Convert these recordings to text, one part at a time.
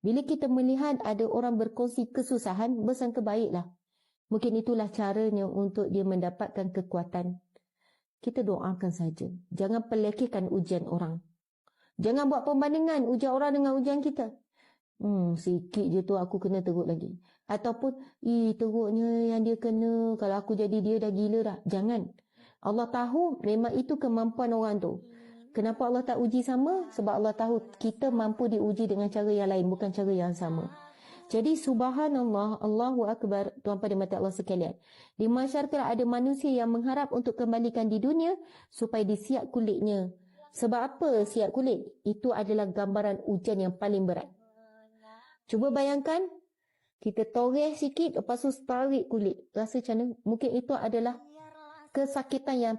Bila kita melihat ada orang berkongsi kesusahan, bersangka baiklah. Mungkin itulah caranya untuk dia mendapatkan kekuatan. Kita doakan saja. Jangan pelekehkan ujian orang. Jangan buat perbandingan ujian orang dengan ujian kita. Sikit je tu aku kena teruk lagi. Ataupun, teruknya yang dia kena, kalau aku jadi dia dah gila dah. Jangan. Allah tahu memang itu kemampuan orang tu. Kenapa Allah tak uji sama? Sebab Allah tahu kita mampu diuji dengan cara yang lain, bukan cara yang sama. Jadi subhanallah, Allahu Akbar, tuan-tuan dan mata Allah sekalian. Di masyarakat ada manusia yang mengharap untuk kembalikan di dunia supaya disiap kulitnya. Sebab apa siap kulit? Itu adalah gambaran ujian yang paling berat. Cuba bayangkan, kita toreh sikit, lepas tu tarik kulit. Rasa macam mana? Mungkin itu adalah kesakitan yang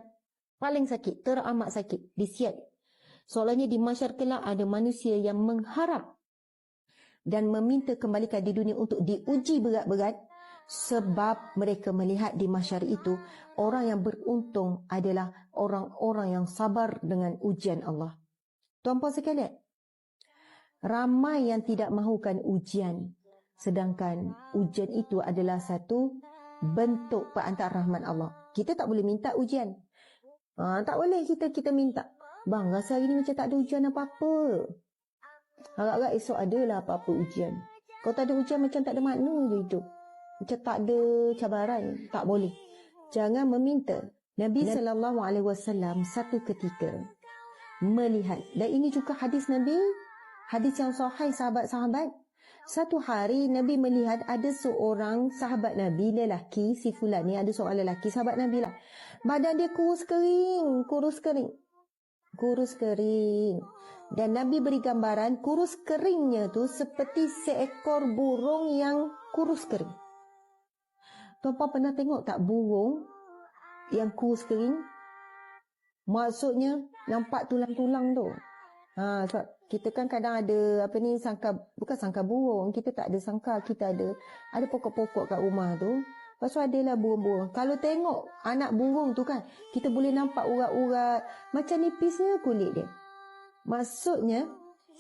paling sakit, teramat sakit, disiap. Soalnya di masyarakat ada manusia yang mengharap dan meminta kembalikan di dunia untuk diuji berat-berat, sebab mereka melihat di masyarakat itu orang yang beruntung adalah orang-orang yang sabar dengan ujian Allah. Tuan-puan sekalian, ramai yang tidak mahukan ujian, sedangkan ujian itu adalah satu bentuk perantara rahmat Allah. Kita tak boleh minta ujian. Tak boleh kita minta. Bang, rasa hari ni macam tak ada ujian apa-apa. Harap-harap esok adalah apa-apa ujian. Kalau tak ada ujian macam tak ada makna je hidup. Macam tak ada cabaran. Tak boleh. Jangan meminta. Nabi SAW satu ketika melihat. Dan ini juga hadis Nabi. Hadis yang sahih sahabat-sahabat. Satu hari Nabi melihat ada seorang sahabat Nabi, lelaki, si fulan ni, ada seorang lelaki, sahabat Nabi lah. Badan dia kurus kering. Dan Nabi beri gambaran kurus keringnya tu seperti seekor burung yang kurus kering. Tuan-tuan pernah tengok tak burung yang kurus kering? Maksudnya nampak tulang-tulang tu. Sebab kita kan kadang ada bukan sangka burung, kita tak ada sangka, kita ada pokok-pokok kat rumah tu. Lepas tu adalah burung-burung. Kalau tengok anak burung tu kan, kita boleh nampak urat-urat macam nipisnya kulit dia. Maksudnya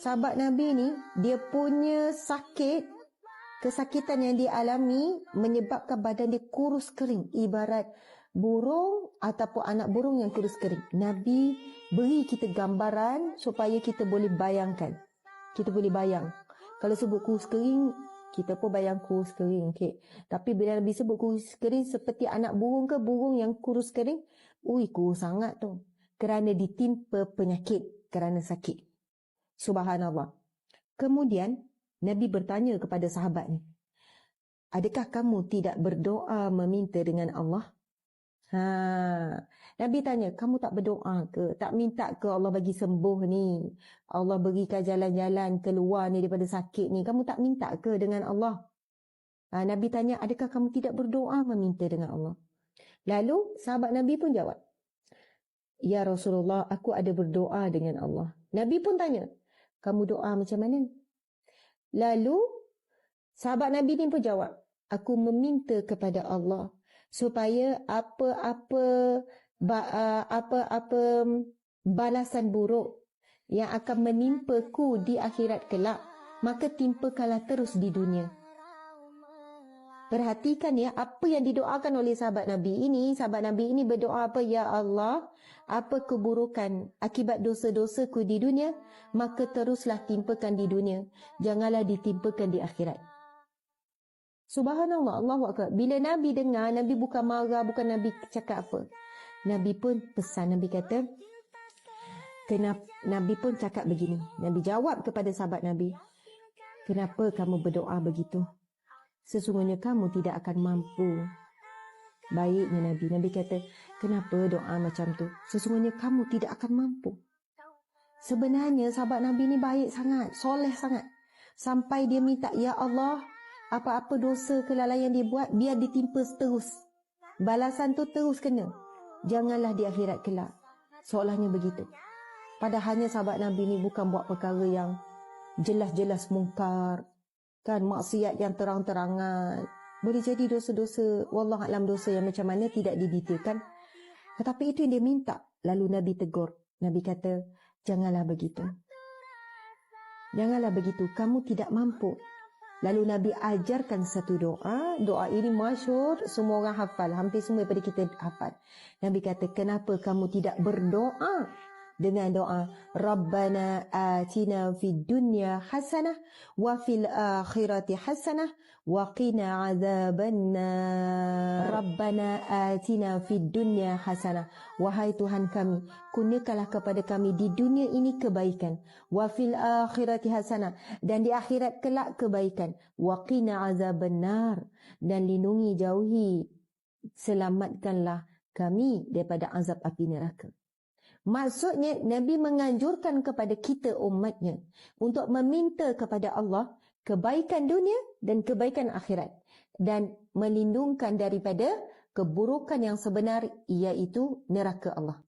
sahabat Nabi ni, dia punya kesakitan yang dia alami menyebabkan badan dia kurus kering, ibarat burung ataupun anak burung yang kurus kering. Nabi beri kita gambaran supaya kita boleh bayangkan. Kita boleh bayang. Kalau sebut kurus kering, kita pun bayang kurus kering. Okay. Tapi bila Nabi sebut kurus kering seperti anak burung ke burung yang kurus kering, kurus sangat tu. Kerana ditimpa penyakit, kerana sakit. Subhanallah. Kemudian Nabi bertanya kepada sahabat ni, adakah kamu tidak berdoa meminta dengan Allah? Nabi tanya, kamu tak berdoa ke? Tak minta ke Allah bagi sembuh ni? Allah berikan jalan-jalan keluar ni daripada sakit ni. Kamu tak minta ke dengan Allah? Nabi tanya, adakah kamu tidak berdoa meminta dengan Allah? Lalu sahabat Nabi pun jawab, ya Rasulullah, aku ada berdoa dengan Allah. Nabi pun tanya, kamu doa macam mana? Lalu sahabat Nabi ni pun jawab, aku meminta kepada Allah supaya apa-apa balasan buruk yang akan menimpaku di akhirat kelak, maka timpakanlah terus di dunia. Perhatikan ya, apa yang didoakan oleh sahabat Nabi ini. Sahabat Nabi ini berdoa apa? Ya Allah, apa keburukan akibat dosa-dosaku di dunia, maka teruslah timpakan di dunia. Janganlah ditimpakan di akhirat. Subhanallah, Allahu Akbar. Bila Nabi dengar, Nabi bukan marah, bukan Nabi cakap apa. Nabi pun pesan, Nabi kata, Nabi pun cakap begini. Nabi jawab kepada sahabat Nabi, kenapa kamu berdoa begitu? Sesungguhnya kamu tidak akan mampu. Baiknya Nabi kata, kenapa doa macam tu? Sesungguhnya kamu tidak akan mampu. Sebenarnya sahabat Nabi ni baik sangat, soleh sangat. Sampai dia minta, ya Allah, apa-apa dosa kelalaian dia buat, biar ditimpa terus. Balasan tu terus kena. Janganlah di akhirat kelak. Seolahnya begitu. Padahalnya sahabat Nabi ni bukan buat perkara yang jelas-jelas mungkar. Kan, maksiat yang terang-terangan. Boleh jadi dosa-dosa, wallahualam dosa yang macam mana tidak didetailkan. Tetapi itu yang dia minta. Lalu Nabi tegur. Nabi kata, janganlah begitu. Janganlah begitu, kamu tidak mampu. Lalu Nabi ajarkan satu doa. Doa ini masyhur, semua orang hafal. Hampir semua daripada kita hafal. Nabi kata, kenapa kamu tidak berdoa dengan doa Rabbana atina fid dunya hasanah wa fil akhirati hasanah wa qina azabannar. Rabbana atina fid dunya hasanah. Wahai Tuhan kami, kurniakanlah kepada kami di dunia ini kebaikan, wa fil akhirati hasanah, dan di akhirat kelak kebaikan, wa qina azabannar, dan lindungi, jauhi, selamatkanlah kami daripada azab api neraka. Maksudnya Nabi menganjurkan kepada kita umatnya untuk meminta kepada Allah kebaikan dunia dan kebaikan akhirat, dan melindungkan daripada keburukan yang sebenar, iaitu neraka Allah.